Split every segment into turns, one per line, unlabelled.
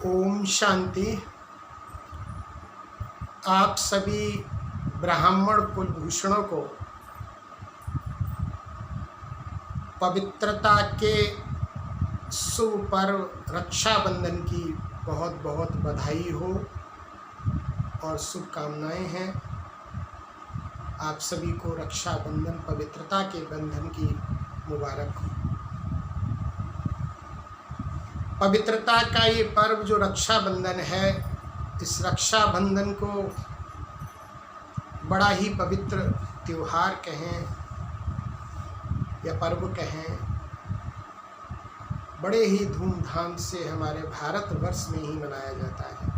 ओम शांति। आप सभी ब्राह्मण कुलभूषणों को पवित्रता के शुभ पर्व रक्षाबंधन की बहुत बहुत बधाई हो और शुभकामनाएं हैं। आप सभी को रक्षाबंधन पवित्रता के बंधन की मुबारक हो। पवित्रता का ये पर्व जो रक्षाबंधन है, इस रक्षाबंधन को बड़ा ही पवित्र त्योहार कहें या पर्व कहें, बड़े ही धूमधाम से हमारे भारतवर्ष में ही मनाया जाता है।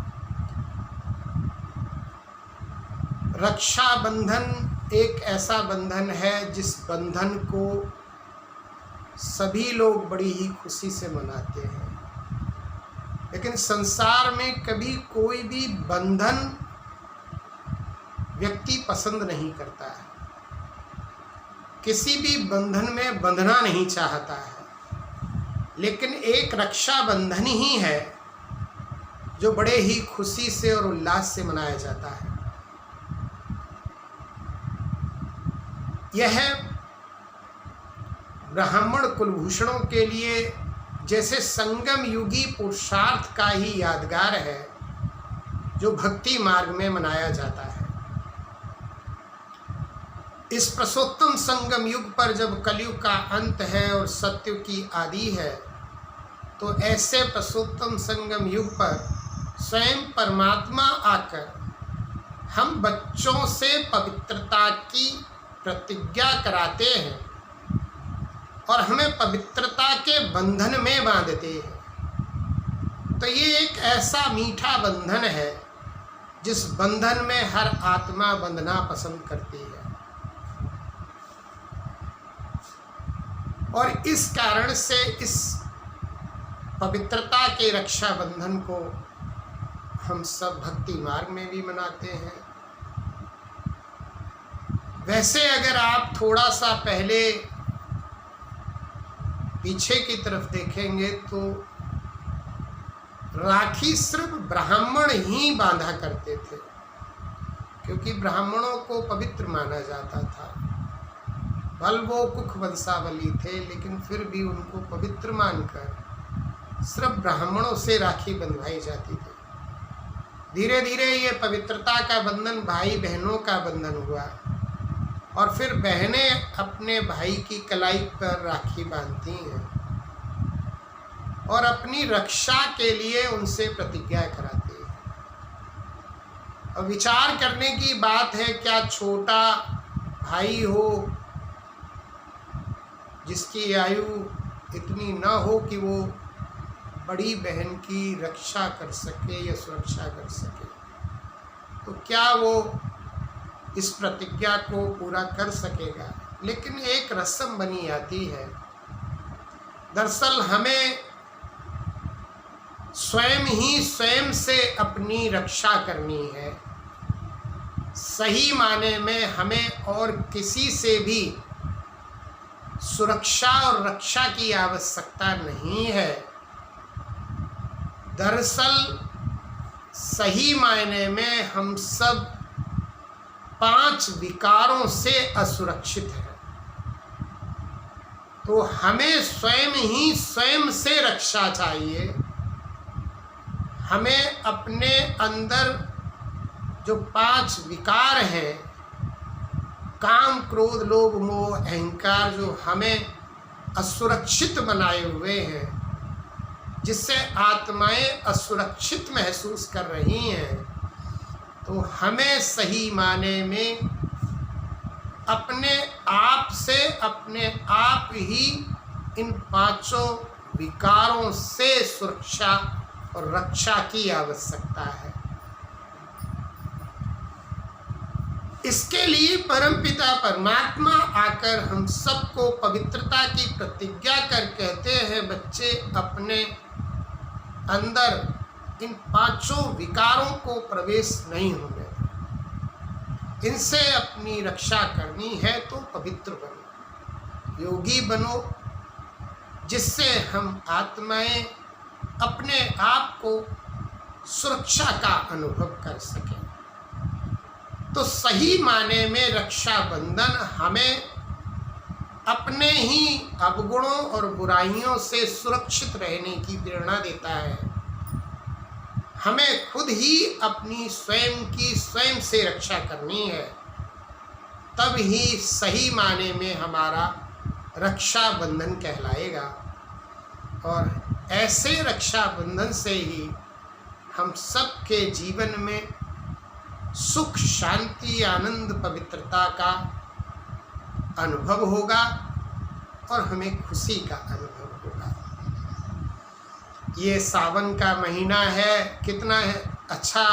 रक्षाबंधन एक ऐसा बंधन है जिस बंधन को सभी लोग बड़ी ही खुशी से मनाते हैं, लेकिन संसार में कभी कोई भी बंधन व्यक्ति पसंद नहीं करता है, किसी भी बंधन में बंधना नहीं चाहता है। लेकिन एक रक्षाबंधन ही है जो बड़े ही खुशी से और उल्लास से मनाया जाता है। यह ब्राह्मण कुलभूषणों के लिए जैसे संगम युगी पुरुषार्थ का ही यादगार है जो भक्ति मार्ग में मनाया जाता है। इस पुरुषोत्तम संगम युग पर जब कलयुग का अंत है और सत्ययुग की आदि है, तो ऐसे पुरुषोत्तम संगम युग पर स्वयं परमात्मा आकर हम बच्चों से पवित्रता की प्रतिज्ञा कराते हैं और हमें पवित्रता के बंधन में बांधते हैं। तो ये एक ऐसा मीठा बंधन है जिस बंधन में हर आत्मा बंधना पसंद करती है, और इस कारण से इस पवित्रता के रक्षाबंधन को हम सब भक्ति मार्ग में भी मनाते हैं। वैसे अगर आप थोड़ा सा पहले पीछे की तरफ देखेंगे तो राखी सिर्फ ब्राह्मण ही बांधा करते थे, क्योंकि ब्राह्मणों को पवित्र माना जाता था। भल वो कुख वंशावली थे, लेकिन फिर भी उनको पवित्र मानकर सिर्फ ब्राह्मणों से राखी बंधवाई जाती थी। धीरे धीरे ये पवित्रता का बंधन भाई बहनों का बंधन हुआ, और फिर बहनें अपने भाई की कलाई पर राखी बांधती हैं और अपनी रक्षा के लिए उनसे प्रतिज्ञा कराती हैं। और विचार करने की बात है, क्या छोटा भाई हो जिसकी आयु इतनी न हो कि वो बड़ी बहन की रक्षा कर सके या सुरक्षा कर सके, तो क्या वो इस प्रतिज्ञा को पूरा कर सकेगा? लेकिन एक रस्म बनी आती है। दरअसल हमें स्वयं ही स्वयं से अपनी रक्षा करनी है। सही माने में हमें और किसी से भी सुरक्षा और रक्षा की आवश्यकता नहीं है। दरअसल सही मायने में हम सब 5 विकारों से असुरक्षित है, तो हमें स्वयं ही स्वयं से रक्षा चाहिए। हमें अपने अंदर जो 5 विकार हैं, काम क्रोध लोभ मोह अहंकार, जो हमें असुरक्षित बनाए हुए हैं, जिससे आत्माएं असुरक्षित महसूस कर रही हैं, तो हमें सही माने में अपने आप से अपने आप ही इन 5 विकारों से सुरक्षा और रक्षा की आवश्यकता है। इसके लिए परमपिता परमात्मा आकर हम सबको पवित्रता की प्रतिज्ञा कर कहते हैं, बच्चे अपने अंदर इन 5 विकारों को प्रवेश नहीं होने दो। इनसे अपनी रक्षा करनी है तो पवित्र बनो, योगी बनो, जिससे हम आत्माएं अपने आप को सुरक्षा का अनुभव कर सकें। तो सही माने में रक्षाबंधन हमें अपने ही अवगुणों और बुराइयों से सुरक्षित रहने की प्रेरणा देता है। हमें खुद ही अपनी स्वयं की स्वयं से रक्षा करनी है, तब ही सही माने में हमारा रक्षाबंधन कहलाएगा। और ऐसे रक्षाबंधन से ही हम सबके जीवन में सुख, शांति, आनंद, पवित्रता का अनुभव होगा और हमें खुशी का अनुभव होगा। ये सावन का महीना है, कितना अच्छा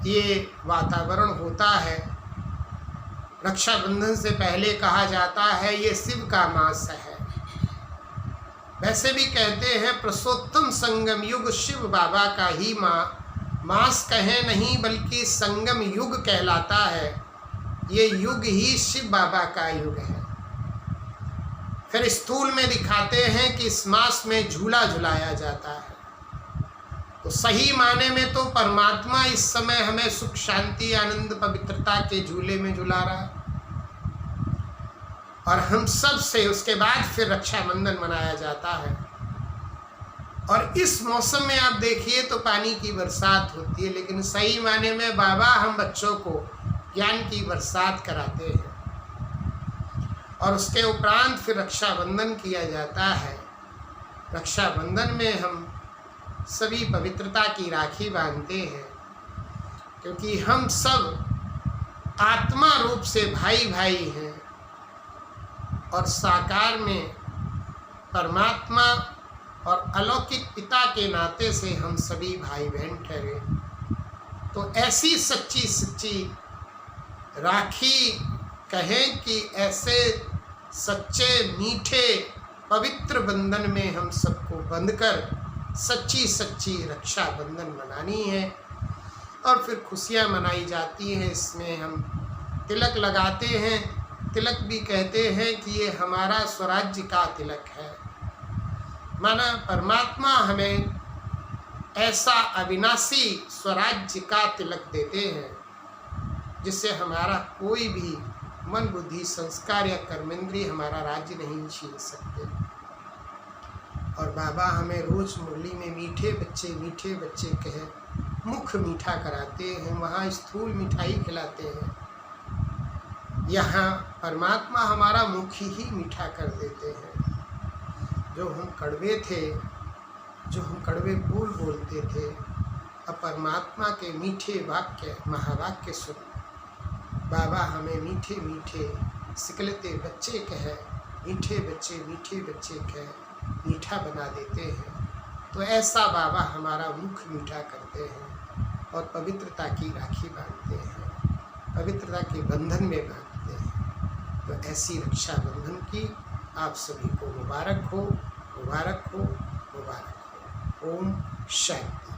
ये वातावरण होता है। रक्षाबंधन से पहले कहा जाता है ये शिव का मास है। वैसे भी कहते हैं पुरुषोत्तम संगम युग शिव बाबा का ही मास कहें नहीं बल्कि संगम युग कहलाता है। ये युग ही शिव बाबा का युग है। फिर स्थूल में दिखाते हैं कि इस मास में झूला झुलाया जाता है। तो सही माने में तो परमात्मा इस समय हमें सुख, शांति, आनंद, पवित्रता के झूले में झुला रहा है। और हम सब से उसके बाद फिर रक्षाबंधन मनाया जाता है। और इस मौसम में आप देखिए तो पानी की बरसात होती है, लेकिन सही माने में बाबा हम बच्चों को ज्ञान की बरसात कराते हैं। और उसके उपरांत फिर रक्षाबंधन किया जाता है। रक्षाबंधन में हम सभी पवित्रता की राखी बांधते हैं, क्योंकि हम सब आत्मा रूप से भाई भाई हैं और साकार में परमात्मा और अलौकिक पिता के नाते से हम सभी भाई बहन ठहरे। तो ऐसी सच्ची सच्ची राखी कहें कि ऐसे सच्चे मीठे पवित्र बंधन में हम सबको बंधकर सच्ची सच्ची रक्षाबंधन मनानी है। और फिर खुशियाँ मनाई जाती हैं। इसमें हम तिलक लगाते हैं। तिलक भी कहते हैं कि ये हमारा स्वराज्य का तिलक है। माना परमात्मा हमें ऐसा अविनाशी स्वराज्य का तिलक देते हैं जिससे हमारा कोई भी मन, बुद्धि, संस्कार या कर्मेंद्रिय हमारा राज्य नहीं छीन सकते। और बाबा हमें रोज मुरली में मीठे बच्चे कहे मुख मीठा कराते हैं। वहाँ स्थूल मिठाई खिलाते हैं, यहाँ परमात्मा हमारा मुख ही मीठा कर देते हैं। जो हम कड़वे थे, जो हम कड़वे बोलते थे, अब परमात्मा के मीठे वाक्य, महावाक्य सुन बाबा हमें मीठे मीठे सिकलते बच्चे कहे, मीठे बच्चे कहे मीठा बना देते हैं। तो ऐसा बाबा हमारा मुख मीठा करते हैं और पवित्रता की राखी बांधते हैं, पवित्रता के बंधन में बांधते हैं। तो ऐसी रक्षाबंधन की आप सभी को मुबारक हो, मुबारक हो, मुबारक हो। ओम शांति।